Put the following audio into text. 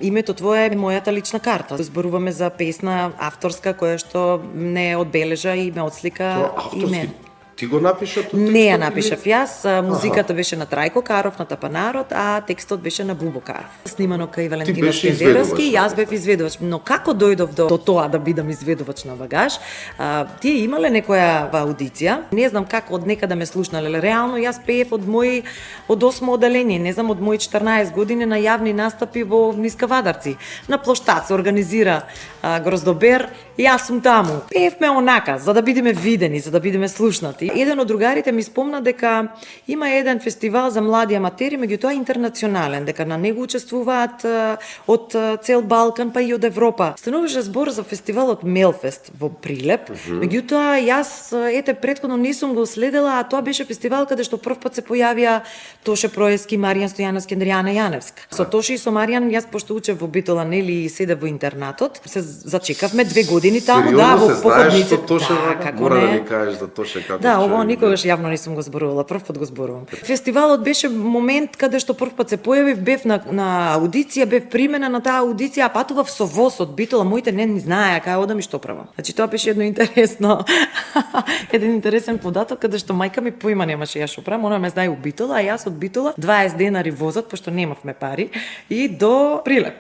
Името твое е мојата лична карта. Зборуваме за песна авторска која што не одбележа и ме отслика Тоа име. авторски ти го напишав текстот? Не ја напишав јас, музиката беше на Трајко Каров, на Тапанарот, а текстот беше на Бубо Каров. Снимано кај Валентина беше Скендеровски, изведувач, јас бев изведувач. Но како дојдов до тоа да бидам изведувач на багаж, тие имале некоја аудиција, не знам како од некаде ме слушнале, реално јас пеев од 8 оделение, не знам, од мои 14 години на јавни настапи во Ниска Вадарци. На плоштад се организира Гроздобер, јас сум таму. Пеевме онака, за да бидеме видени, за да бидеме слушнати. Еден од другарите ми спомна дека има еден фестивал за млади аматери, меѓутоа интернационален, дека на него учествуваат од цел Балкан па и од Европа. Стануваше збор за фестивалот Мелфест во Прилеп, меѓутоа јас претходно не сум го следела, а тоа беше фестивал каде што првпат се појавија Тоше Проески, Маријан Стојановски, Андријана Јаневска. Со Тоше и со Маријан јас пошто учев во Битола, нели, и седев во интернатот, се зачекавме 2 години таму, да, во походници. Мора да ни кажеш за Тоше како да, ова никогаш јавно не сум го зборувала, првпат го зборувам. Фестивалот беше момент каде што првпат се појавив, бев на аудиција, бев примена на таа аудиција, а патував со воз од Битола, моите не знаеа кај одам и што правам. Значи тоа беше едно интересно, еден интересен податок каде што мајка ми поима немаше ја што правам, она ме знае у Битола, а јас од Битола 20 денари возат, пошто немавме пари, и до Прилеп.